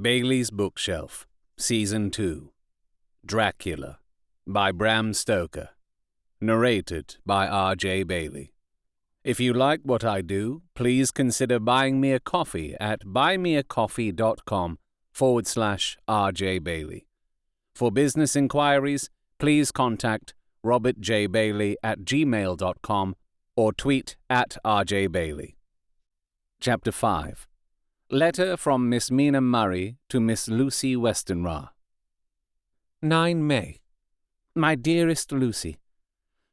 Bailey's Bookshelf, Season 2, Dracula, by Bram Stoker, narrated by R.J. Bailey. If you like what I do, please consider buying me a coffee at buymeacoffee.com/R.J. Bailey. For business inquiries, please contact Robert J. Bailey at gmail.com or tweet at R.J. Bailey. Chapter 5. Letter from Miss Mina Murray to Miss Lucy Westenra. 9 May. My dearest Lucy,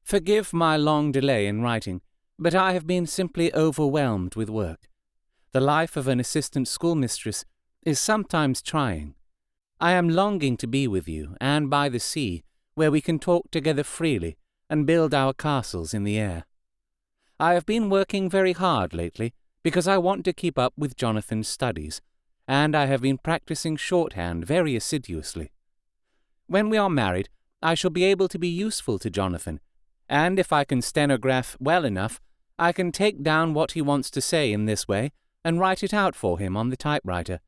forgive my long delay in writing, but I have been simply overwhelmed with work. The life of an assistant schoolmistress is sometimes trying. I am longing to be with you, and by the sea, where we can talk together freely and build our castles in the air. I have been working very hard lately, because I want to keep up with Jonathan's studies, and I have been practicing shorthand very assiduously. When we are married, I shall be able to be useful to Jonathan, and if I can stenograph well enough, I can take down what he wants to say in this way and write it out for him on the typewriter,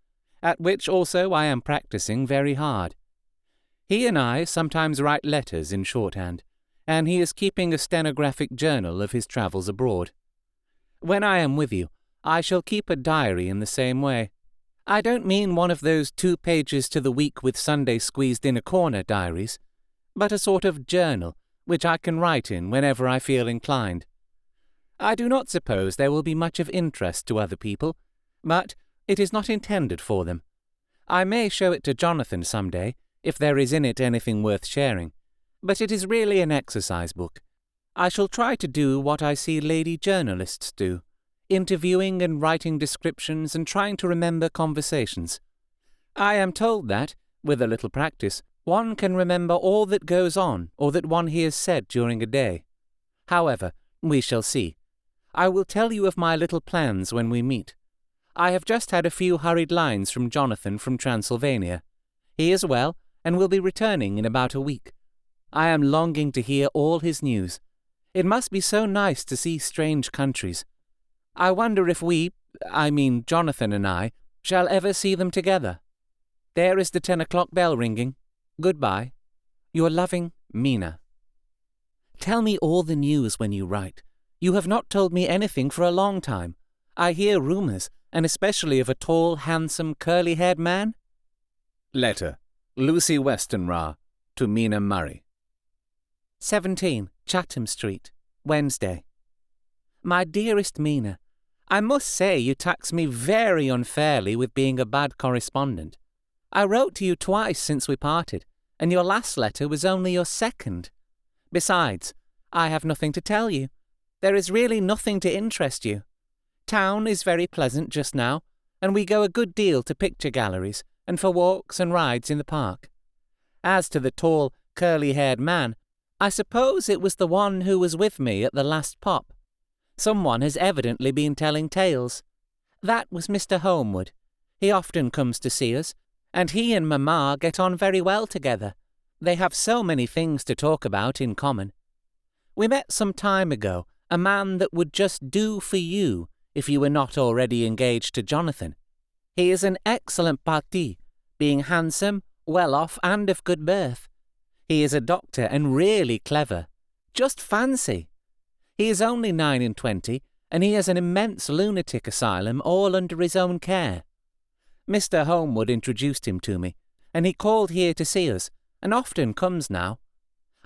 at which also I am practicing very hard. He and I sometimes write letters in shorthand, and he is keeping a stenographic journal of his travels abroad. When I am with you, I shall keep a diary in the same way. I don't mean one of those 2 pages to the week with Sunday squeezed in a corner diaries, but a sort of journal which I can write in whenever I feel inclined. I do not suppose there will be much of interest to other people, but it is not intended for them. I may show it to Jonathan some day, if there is in it anything worth sharing, but it is really an exercise book. I shall try to do what I see lady journalists do, interviewing and writing descriptions and trying to remember conversations. I am told that, with a little practice, one can remember all that goes on or that one hears said during a day. However, we shall see. I will tell you of my little plans when we meet. I have just had a few hurried lines from Jonathan from Transylvania. He is well and will be returning in about a week. I am longing to hear all his news. It must be so nice to see strange countries. I wonder if Jonathan and I, shall ever see them together. There is the 10 o'clock bell ringing. Goodbye. Your loving Mina. Tell me all the news when you write. You have not told me anything for a long time. I hear rumours, and especially of a tall, handsome, curly-haired man. Letter. Lucy Westenra to Mina Murray. 17 Chatham Street, Wednesday. My dearest Mina, I must say you tax me very unfairly with being a bad correspondent. I wrote to you twice since we parted, and your last letter was only your second. Besides, I have nothing to tell you. There is really nothing to interest you. Town is very pleasant just now, and we go a good deal to picture galleries and for walks and rides in the park. As to the tall, curly-haired man, I suppose it was the one who was with me at the last pop. Someone has evidently been telling tales. That was Mr. Homewood. He often comes to see us, and he and Mamma get on very well together. They have so many things to talk about in common. We met some time ago a man that would just do for you if you were not already engaged to Jonathan. He is an excellent parti, being handsome, well-off, and of good birth. He is a doctor and really clever. Just fancy! He is only 29, and he has an immense lunatic asylum all under his own care. Mr. Homewood introduced him to me, and he called here to see us, and often comes now.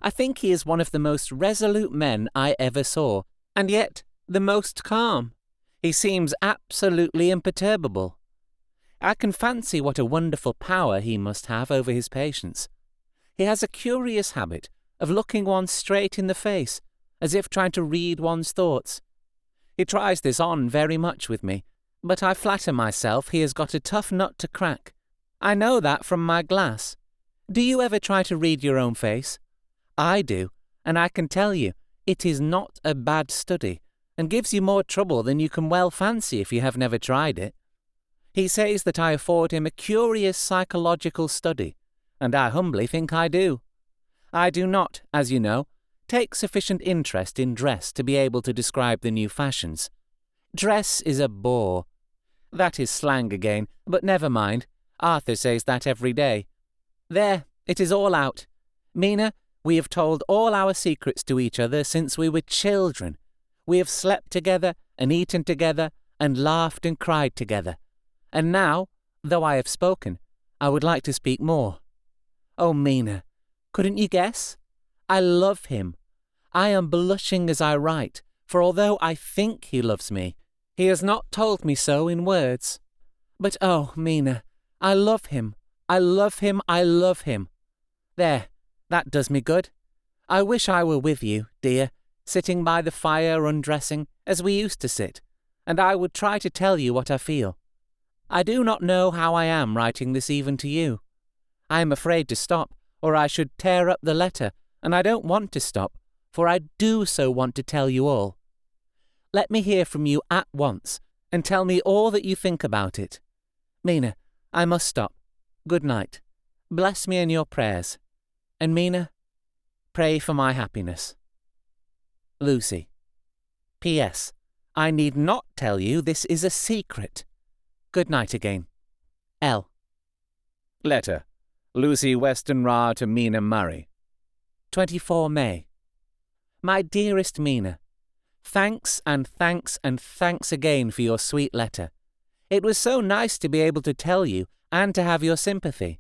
I think he is one of the most resolute men I ever saw, and yet the most calm. He seems absolutely imperturbable. I can fancy what a wonderful power he must have over his patients. He has a curious habit of looking one straight in the face, as if trying to read one's thoughts. He tries this on very much with me, but I flatter myself he has got a tough nut to crack. I know that from my glass. Do you ever try to read your own face? I do, and I can tell you, it is not a bad study, and gives you more trouble than you can well fancy if you have never tried it. He says that I afford him a curious psychological study, and I humbly think I do. I do not, as you know, take sufficient interest in dress to be able to describe the new fashions. Dress is a bore. That is slang again, but never mind. Arthur says that every day. There, it is all out. Mina, we have told all our secrets to each other since we were children. We have slept together and eaten together and laughed and cried together. And now, though I have spoken, I would like to speak more. Oh, Mina, couldn't you guess? I love him. I am blushing as I write, for although I think he loves me, he has not told me so in words. But oh, Mina, I love him. I love him. I love him. There, that does me good. I wish I were with you, dear, sitting by the fire undressing, as we used to sit, and I would try to tell you what I feel. I do not know how I am writing this even to you. I am afraid to stop, or I should tear up the letter, and I don't want to stop, for I do so want to tell you all. Let me hear from you at once, and tell me all that you think about it. Mina, I must stop. Good night. Bless me in your prayers. And Mina, pray for my happiness. Lucy. P.S. I need not tell you this is a secret. Good night again. L. Letter. Lucy Westenra to Mina Murray. 24 May. My dearest Mina, thanks and thanks and thanks again for your sweet letter. It was so nice to be able to tell you and to have your sympathy.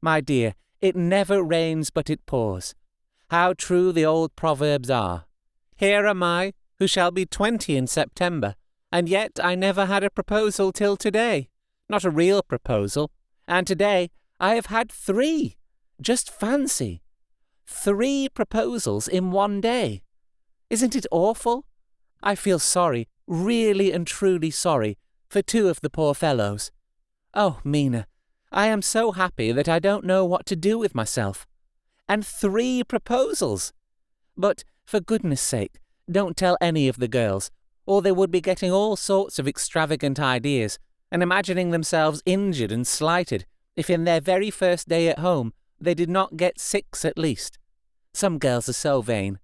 My dear, it never rains but it pours. How true the old proverbs are. Here am I, who shall be 20 in September, and yet I never had a proposal till today. Not a real proposal. And today I have had 3. Just fancy. 3 proposals in one day. Isn't it awful? I feel sorry, really and truly sorry, for 2 of the poor fellows. Oh, Mina, I am so happy that I don't know what to do with myself. And 3 proposals! But, for goodness sake, don't tell any of the girls, or they would be getting all sorts of extravagant ideas, and imagining themselves injured and slighted, if in their very first day at home they did not get 6 at least. Some girls are so vain.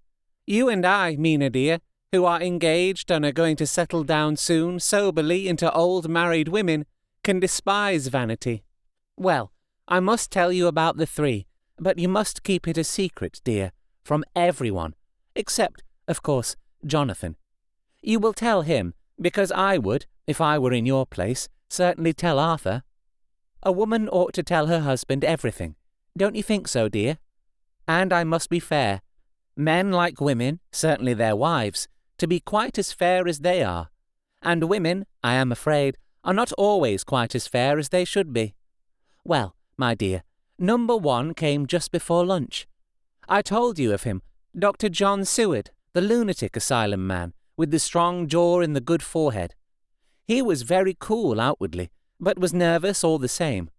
You and I, Mina dear, who are engaged and are going to settle down soon soberly into old married women, can despise vanity. Well, I must tell you about the 3, but you must keep it a secret, dear, from everyone, except, of course, Jonathan. You will tell him, because I would, if I were in your place, certainly tell Arthur. A woman ought to tell her husband everything. Don't you think so, dear? And I must be fair. Men like women, certainly their wives, to be quite as fair as they are. And women, I am afraid, are not always quite as fair as they should be. Well, my dear, number 1 came just before lunch. I told you of him, Dr. John Seward, the lunatic asylum man, with the strong jaw and the good forehead. He was very cool outwardly, but was nervous all the same.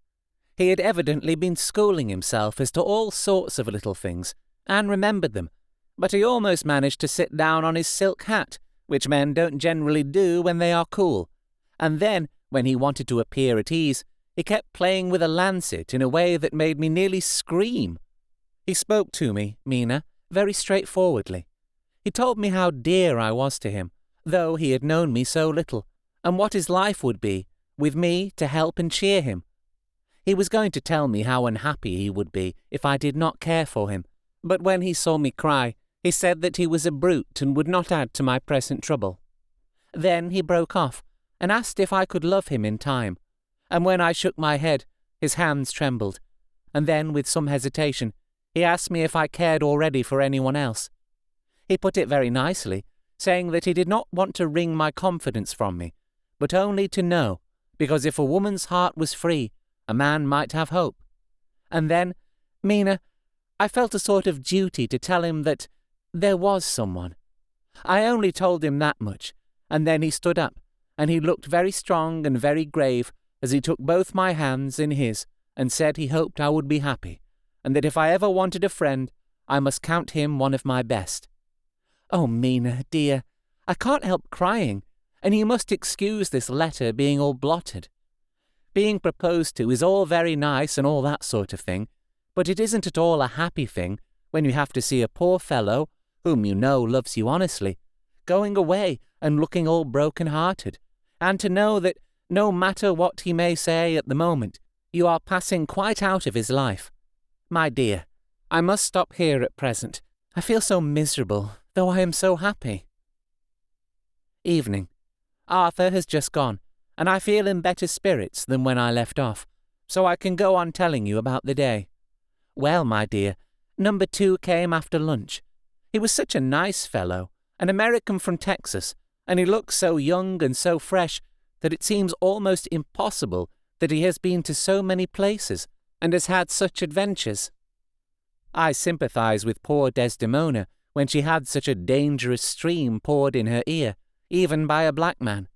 He had evidently been schooling himself as to all sorts of little things, and remembered them, but he almost managed to sit down on his silk hat, which men don't generally do when they are cool, and then, when he wanted to appear at ease, he kept playing with a lancet in a way that made me nearly scream. He spoke to me, Mina, very straightforwardly. He told me how dear I was to him, though he had known me so little, and what his life would be, with me to help and cheer him. He was going to tell me how unhappy he would be if I did not care for him, but when he saw me cry, he said that he was a brute and would not add to my present trouble. Then he broke off, and asked if I could love him in time, and when I shook my head, his hands trembled, and then, with some hesitation, he asked me if I cared already for anyone else. He put it very nicely, saying that he did not want to wring my confidence from me, but only to know, because if a woman's heart was free, a man might have hope. And then, Mina, I felt a sort of duty to tell him that there was someone. I only told him that much, and then he stood up, and he looked very strong and very grave as he took both my hands in his and said he hoped I would be happy, and that if I ever wanted a friend, I must count him one of my best. Oh, Mina, dear, I can't help crying, and you must excuse this letter being all blotted. Being proposed to is all very nice and all that sort of thing, but it isn't at all a happy thing when you have to see a poor fellow, whom you know loves you honestly, going away and looking all broken-hearted, and to know that, no matter what he may say at the moment, You are passing quite out of his life. My dear, I must stop here at present. I feel so miserable, though I am so happy. Evening. Arthur has just gone, and I feel in better spirits than when I left off, so I can go on telling you about the day. Well, my dear, number 2 came after lunch. He was such a nice fellow, an American from Texas, and he looks so young and so fresh that it seems almost impossible that he has been to so many places and has had such adventures. I sympathize with poor Desdemona when she had such a dangerous stream poured in her ear, even by a black man.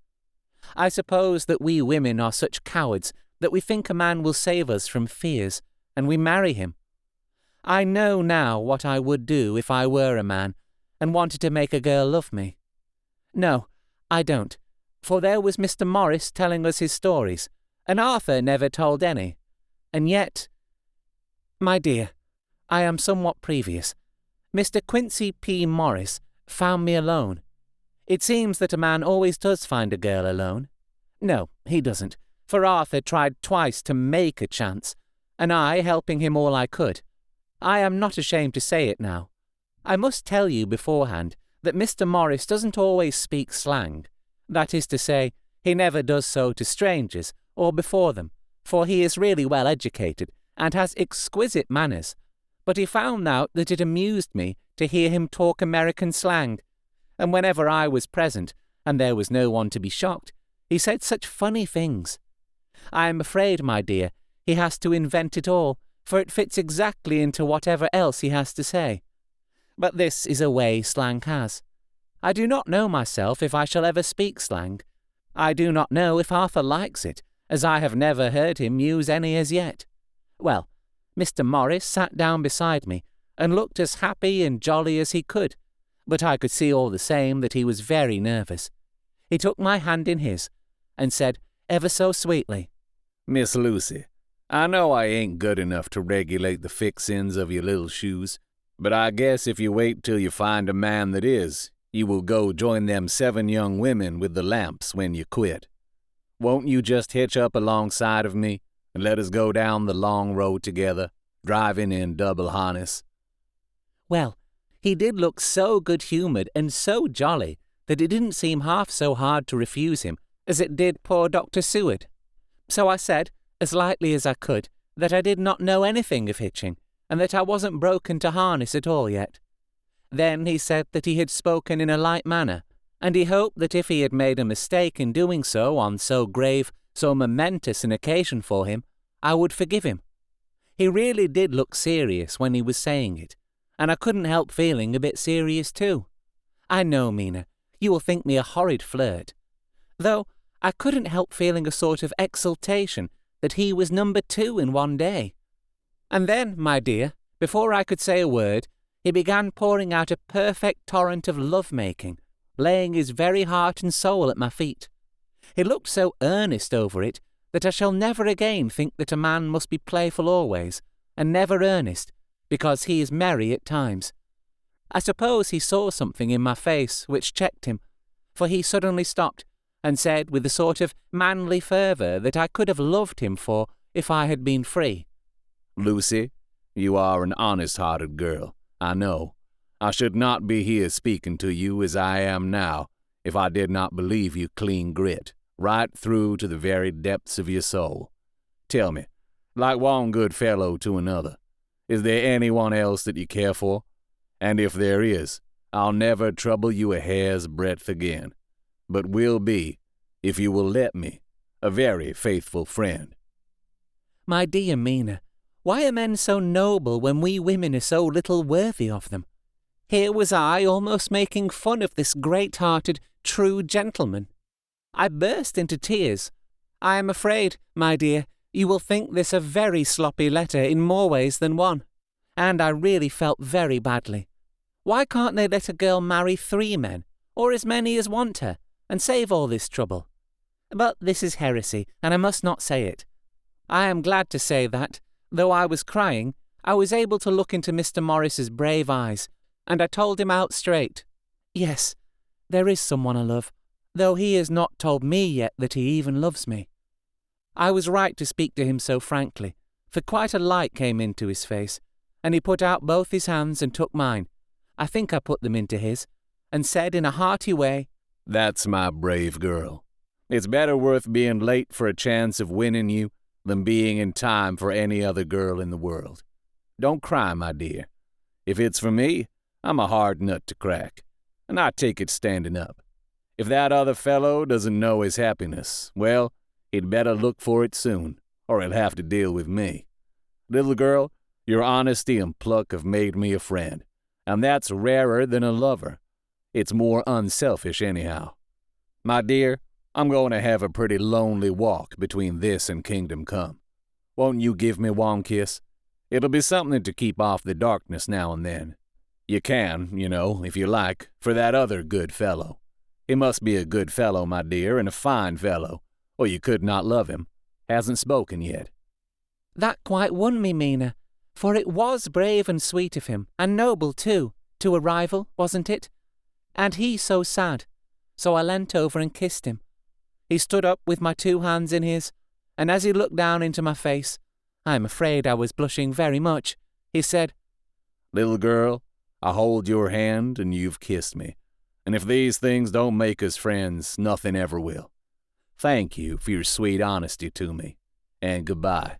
I suppose that we women are such cowards that we think a man will save us from fears, and we marry him. I know now what I would do if I were a man and wanted to make a girl love me. No, I don't, for there was Mr. Morris telling us his stories, and Arthur never told any. And yet, my dear, I am somewhat previous. Mr. Quincy P. Morris found me alone. It seems that a man always does find a girl alone. No, he doesn't, for Arthur tried twice to make a chance, and I helping him all I could. I am not ashamed to say it now. I must tell you beforehand that Mr. Morris doesn't always speak slang. That is to say, he never does so to strangers or before them, for he is really well educated and has exquisite manners. But he found out that it amused me to hear him talk American slang, and whenever I was present, and there was no one to be shocked, he said such funny things. I am afraid, my dear, he has to invent it all, for it fits exactly into whatever else he has to say. But this is a way slang has. I do not know myself if I shall ever speak slang. I do not know if Arthur likes it, as I have never heard him use any as yet. Well, Mr. Morris sat down beside me and looked as happy and jolly as he could, but I could see all the same that he was very nervous. He took my hand in his and said ever so sweetly, "Miss Lucy, I know I ain't good enough to regulate the fixings of your little shoes, but I guess if you wait till you find a man that is, you will go join them 7 young women with the lamps when you quit. Won't you just hitch up alongside of me and let us go down the long road together, driving in double harness?" Well, he did look so good-humoured and so jolly that it didn't seem half so hard to refuse him as it did poor Dr. Seward. So I said, as lightly as I could, that I did not know anything of hitching, and that I wasn't broken to harness at all yet. Then he said that he had spoken in a light manner, and he hoped that if he had made a mistake in doing so on so grave, so momentous an occasion for him, I would forgive him. He really did look serious when he was saying it, and I couldn't help feeling a bit serious too. I know, Mina, you will think me a horrid flirt, though I couldn't help feeling a sort of exultation that he was number 2 in one day. And then, my dear, before I could say a word, he began pouring out a perfect torrent of love-making, laying his very heart and soul at my feet. He looked so earnest over it that I shall never again think that a man must be playful always, and never earnest, because he is merry at times. I suppose he saw something in my face which checked him, for he suddenly stopped, and said with a sort of manly fervour that I could have loved him for if I had been free, "Lucy, you are an honest-hearted girl, I know. I should not be here speaking to you as I am now if I did not believe you clean grit, right through to the very depths of your soul. Tell me, like one good fellow to another, is there anyone else that you care for? And if there is, I'll never trouble you a hair's breadth again, but will be, if you will let me, a very faithful friend." My dear Mina, why are men so noble when we women are so little worthy of them? Here was I almost making fun of this great-hearted, true gentleman. I burst into tears. I am afraid, my dear, you will think this a very sloppy letter in more ways than one, and I really felt very badly. Why can't they let a girl marry 3 men, or as many as want her, and save all this trouble? But this is heresy, and I must not say it. I am glad to say that, though I was crying, I was able to look into Mr. Morris's brave eyes, and I told him out straight. Yes, there is someone I love, though he has not told me yet that he even loves me. I was right to speak to him so frankly, for quite a light came into his face, and he put out both his hands and took mine. I think I put them into his, and said in a hearty way, "That's my brave girl. It's better worth being late for a chance of winning you than being in time for any other girl in the world. Don't cry, my dear. If it's for me, I'm a hard nut to crack, and I take it standing up. If that other fellow doesn't know his happiness, well, he'd better look for it soon, or he'll have to deal with me. Little girl, your honesty and pluck have made me a friend, and that's rarer than a lover. It's more unselfish anyhow. My dear, I'm going to have a pretty lonely walk between this and Kingdom Come. Won't you give me one kiss? It'll be something to keep off the darkness now and then. You can, if you like, for that other good fellow. He must be a good fellow, my dear, and a fine fellow, or you could not love him. Hasn't spoken yet." That quite won me, Mina, for it was brave and sweet of him, and noble too, to a rival, wasn't it? And he so sad, so I leant over and kissed him. He stood up with my 2 hands in his, and as he looked down into my face, I am afraid I was blushing very much, he said, "Little girl, I hold your hand and you've kissed me, and if these things don't make us friends, nothing ever will. Thank you for your sweet honesty to me, and goodbye."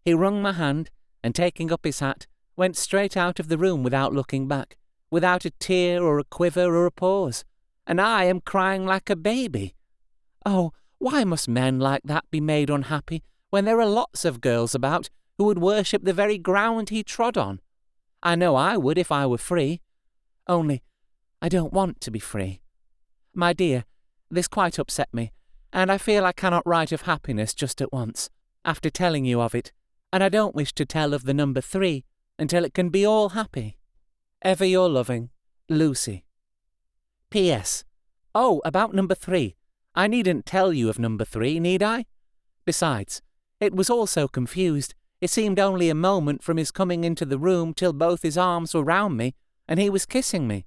He wrung my hand, and taking up his hat, went straight out of the room without looking back, without a tear or a quiver or a pause, and I am crying like a baby. Oh, why must men like that be made unhappy when there are lots of girls about who would worship the very ground he trod on? I know I would if I were free. Only, I don't want to be free. My dear, this quite upset me, and I feel I cannot write of happiness just at once, after telling you of it, and I don't wish to tell of the number 3 until it can be all happy. Ever your loving, Lucy. P.S. Oh, about number 3. I needn't tell you of number 3, need I? Besides, it was all so confused. It seemed only a moment from his coming into the room till both his arms were round me, and he was kissing me.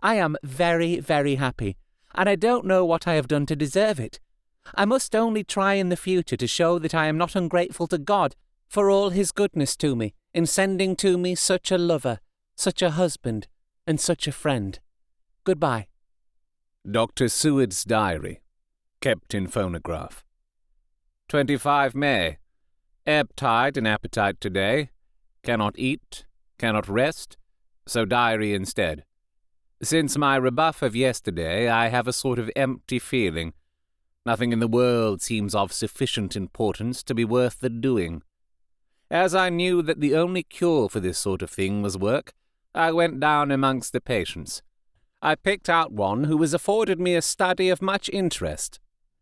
I am very, very happy, and I don't know what I have done to deserve it. I must only try in the future to show that I am not ungrateful to God for all his goodness to me in sending to me such a lover, such a husband, and such a friend. Goodbye. Dr. Seward's Diary, kept in phonograph. 25 May. Ebb tide and appetite today. Cannot eat, cannot rest, so diary instead. Since my rebuff of yesterday, I have a sort of empty feeling. Nothing in the world seems of sufficient importance to be worth the doing. As I knew that the only cure for this sort of thing was work, I went down amongst the patients. I picked out one who has afforded me a study of much interest.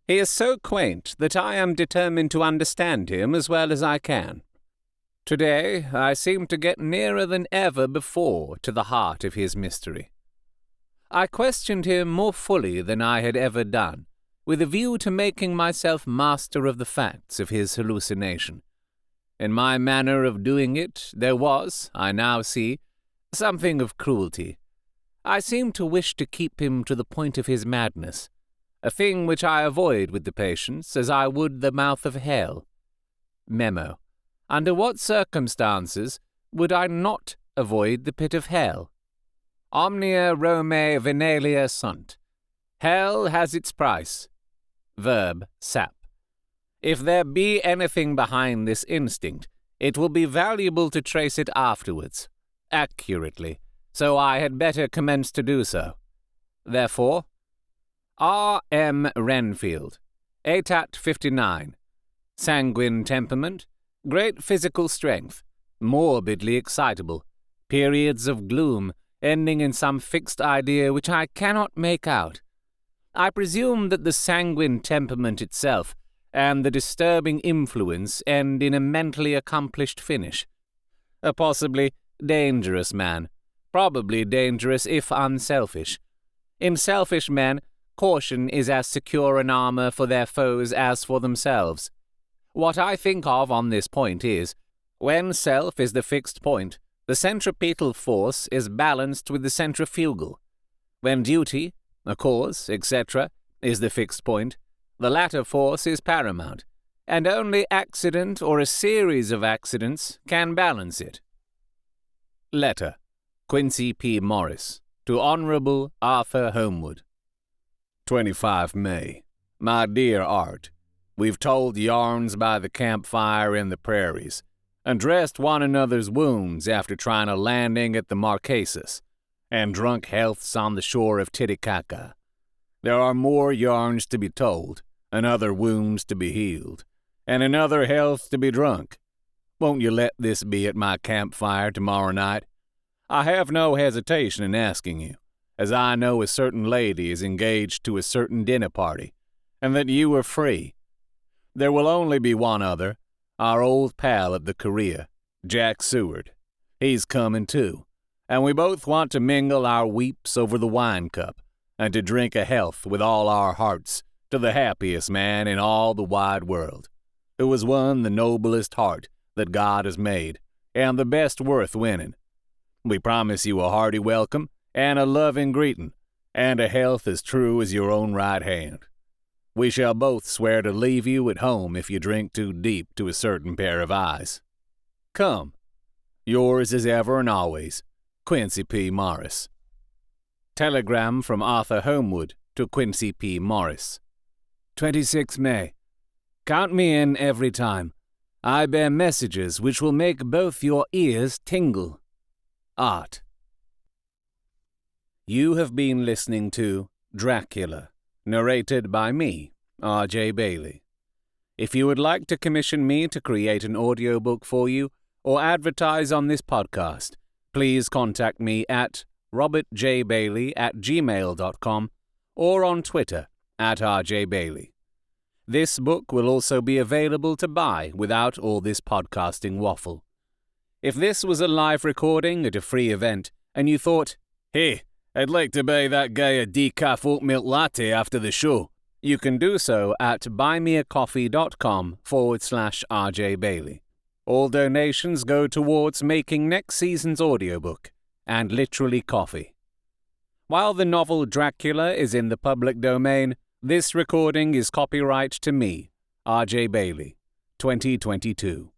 He is so quaint that I am determined to understand him as well as I can. Today I seem to get nearer than ever before to the heart of his mystery. I questioned him more fully than I had ever done, with a view to making myself master of the facts of his hallucination. In my manner of doing it there was, I now see, something of cruelty. I seemed to wish to keep him to the point of his madness, a thing which I avoid with the patients as I would the mouth of hell. Memo. Under what circumstances would I not avoid the pit of hell? Omnia Romae venalia sunt. Hell has its price. Verb. Sap. If there be anything behind this instinct, it will be valuable to trace it afterwards, accurately, so I had better commence to do so. Therefore, R. M. Renfield, ATAT 59, sanguine temperament, great physical strength, morbidly excitable, periods of gloom ending in some fixed idea which I cannot make out. I presume that the sanguine temperament itself and the disturbing influence end in a mentally accomplished finish. A possibly dangerous man, probably dangerous if unselfish. In selfish men, caution is as secure an armor for their foes as for themselves. What I think of on this point is, when self is the fixed point, the centripetal force is balanced with the centrifugal. When duty, a cause, etc., is the fixed point, the latter force is paramount, and only accident or a series of accidents can balance it. Letter, Quincy P. Morris, to Honorable Arthur Homewood. 25 May. My dear Art, we've told yarns by the campfire in the prairies, and dressed one another's wounds after trying a landing at the Marquesas, and drunk healths on the shore of Titicaca. There are more yarns to be told, and other wounds to be healed, and another health to be drunk. Won't you let this be at my campfire tomorrow night? I have no hesitation in asking you, as I know a certain lady is engaged to a certain dinner party, and that you are free. There will only be one other, our old pal at the Korea, Jack Seward. He's coming too, and we both want to mingle our weeps over the wine cup, and to drink a health with all our hearts to the happiest man in all the wide world, who has won the noblest heart that God has made, and the best worth winning. We promise you a hearty welcome, and a loving greeting, and a health as true as your own right hand. We shall both swear to leave you at home if you drink too deep to a certain pair of eyes. Come. Yours as ever and always, Quincy P. Morris. Telegram from Arthur Homewood to Quincy P. Morris. 26 May. Count me in every time. I bear messages which will make both your ears tingle. Art. You have been listening to Dracula, narrated by me, R.J. Bailey. If you would like to commission me to create an audiobook for you or advertise on this podcast, please contact me at robertjbailey@gmail.com or on Twitter @RJBailey. This book will also be available to buy without all this podcasting waffle. If this was a live recording at a free event and you thought, hey, I'd like to buy that guy a decaf oat milk latte after the show, you can do so at buymeacoffee.com/RJBailey. All donations go towards making next season's audiobook, and literally coffee. While the novel Dracula is in the public domain, this recording is copyright to me, R.J. Bailey, 2022.